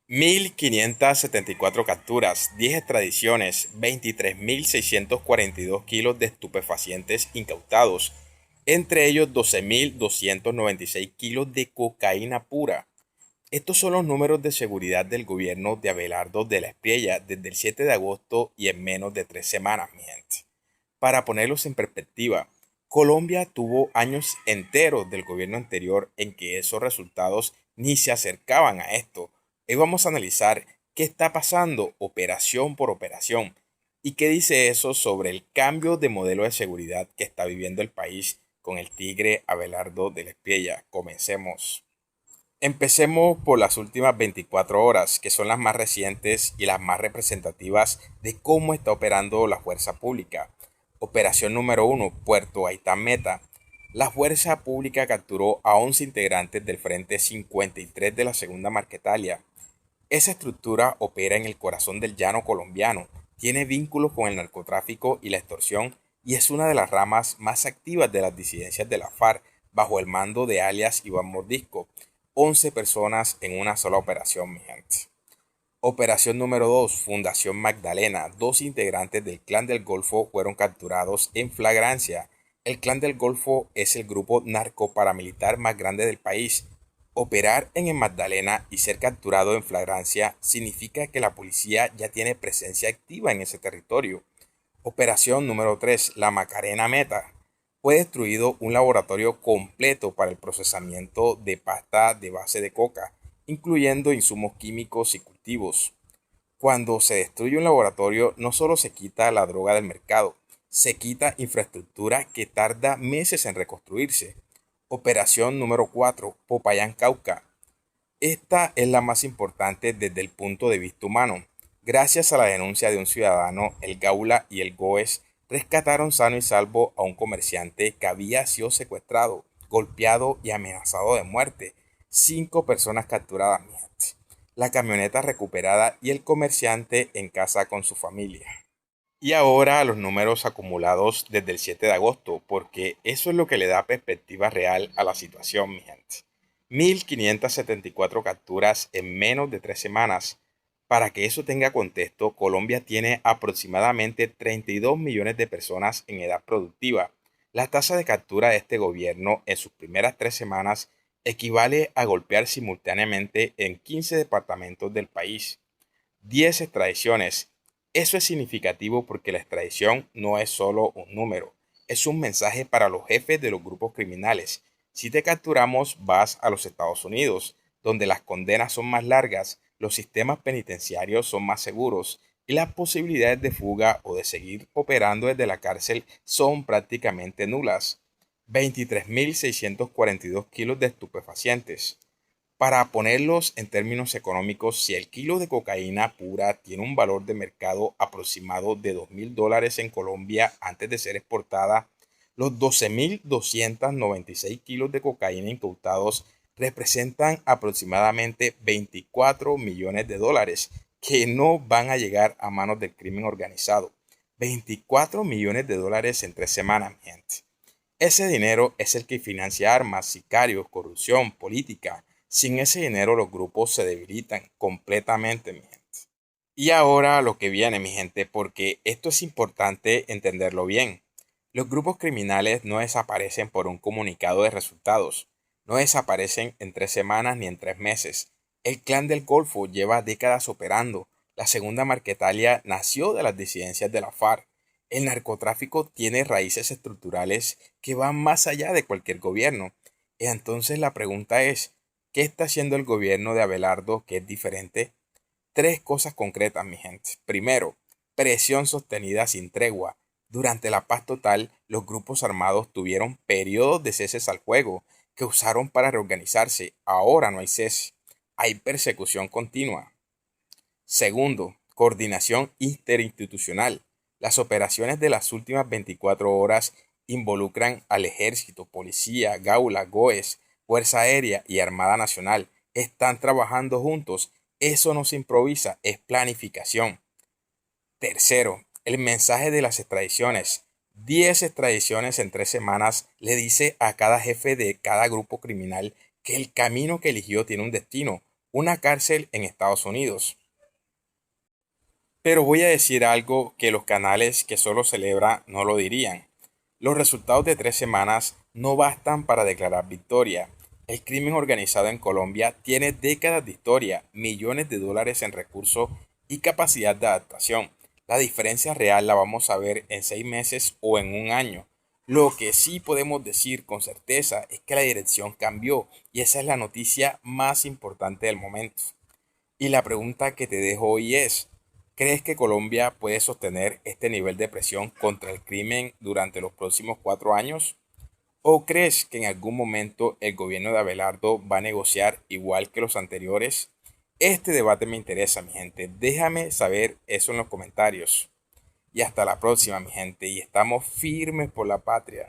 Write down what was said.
1.574 capturas, 10 extradiciones, 23.642 kilos de estupefacientes incautados, entre ellos 12.296 kilos de cocaína pura. Estos son los números de seguridad del gobierno de Abelardo de la Espriella desde el 7 de agosto y en menos de 3 semanas, mi gente. Para ponerlos en perspectiva, Colombia tuvo años enteros del gobierno anterior en que esos resultados ni se acercaban a esto. Hoy vamos a analizar qué está pasando operación por operación y qué dice eso sobre el cambio de modelo de seguridad que está viviendo el país con el tigre Abelardo de la Espriella. Comencemos. Empecemos por las últimas 24 horas, que son las más recientes y las más representativas de cómo está operando la fuerza pública. Operación número 1, Puerto Haitán Meta. La fuerza pública capturó a 11 integrantes del Frente 53 de la Segunda Marquetalia. Esa estructura opera en el corazón del llano colombiano, tiene vínculos con el narcotráfico y la extorsión y es una de las ramas más activas de las disidencias de la FARC bajo el mando de alias Iván Mordisco. 11 personas en una sola operación, mi gente. Operación número 2, Fundación Magdalena. Dos integrantes del Clan del Golfo fueron capturados en flagrancia. El Clan del Golfo es el grupo narcoparamilitar más grande del país. Operar en el Magdalena y ser capturado en flagrancia significa que la policía ya tiene presencia activa en ese territorio. Operación número 3, La Macarena Meta. Fue destruido un laboratorio completo para el procesamiento de pasta de base de coca, incluyendo insumos químicos y cultivos. Cuando se destruye un laboratorio, no solo se quita la droga del mercado, se quita infraestructura que tarda meses en reconstruirse. Operación número 4, Popayán Cauca. Esta es la más importante desde el punto de vista humano. Gracias a la denuncia de un ciudadano, el Gaula y el Goes rescataron sano y salvo a un comerciante que había sido secuestrado, golpeado y amenazado de muerte. 5 personas capturadas, mi gente. La camioneta recuperada y el comerciante en casa con su familia. Y ahora los números acumulados desde el 7 de agosto, porque eso es lo que le da perspectiva real a la situación, mi gente. 1.574 capturas en menos de 3 semanas. Para que eso tenga contexto, Colombia tiene aproximadamente 32 millones de personas en edad productiva. La tasa de captura de este gobierno en sus primeras 3 semanas equivale a golpear simultáneamente en 15 departamentos del país. 10 extradiciones. Eso es significativo porque la extradición no es solo un número, es un mensaje para los jefes de los grupos criminales. Si te capturamos, vas a los Estados Unidos, donde las condenas son más largas, los sistemas penitenciarios son más seguros y las posibilidades de fuga o de seguir operando desde la cárcel son prácticamente nulas. 23.642 kilos de estupefacientes. Para ponerlos en términos económicos, si el kilo de cocaína pura tiene un valor de mercado aproximado de $2.000 en Colombia antes de ser exportada, los 12.296 kilos de cocaína incautados representan aproximadamente 24 millones de dólares que no van a llegar a manos del crimen organizado. 24 millones de dólares en 3 semanas, gente. Ese dinero es el que financia armas, sicarios, corrupción, política. Sin ese dinero los grupos se debilitan completamente, mi gente. Y ahora lo que viene, mi gente, porque esto es importante entenderlo bien. Los grupos criminales no desaparecen por un comunicado de resultados. No desaparecen en 3 semanas ni en 3 meses. El Clan del Golfo lleva décadas operando. La Segunda Marquetalia nació de las disidencias de la FARC. El narcotráfico tiene raíces estructurales que van más allá de cualquier gobierno. Entonces la pregunta es, ¿qué está haciendo el gobierno de Abelardo que es diferente? Tres cosas concretas, mi gente. Primero, presión sostenida sin tregua. Durante la paz total, los grupos armados tuvieron periodos de ceses al fuego que usaron para reorganizarse. Ahora no hay cese. Hay persecución continua. Segundo, coordinación interinstitucional. Las operaciones de las últimas 24 horas involucran al Ejército, Policía, Gaula, GOES, Fuerza Aérea y Armada Nacional. Están trabajando juntos. Eso no se improvisa, es planificación. Tercero, el mensaje de las extradiciones. 10 extradiciones en 3 semanas le dice a cada jefe de cada grupo criminal que el camino que eligió tiene un destino. una cárcel en Estados Unidos. Pero voy a decir algo que los canales que solo celebra no lo dirían. Los resultados de 3 semanas no bastan para declarar victoria. El crimen organizado en Colombia tiene décadas de historia, millones de dólares en recursos y capacidad de adaptación. La diferencia real la vamos a ver en 6 meses o en un año. Lo que sí podemos decir con certeza es que la dirección cambió y esa es la noticia más importante del momento. Y la pregunta que te dejo hoy es, ¿crees que Colombia puede sostener este nivel de presión contra el crimen durante los próximos 4 años? ¿O crees que en algún momento el gobierno de Abelardo va a negociar igual que los anteriores? Este debate me interesa, mi gente. Déjame saber eso en los comentarios. Y hasta la próxima, mi gente. Y estamos firmes por la patria.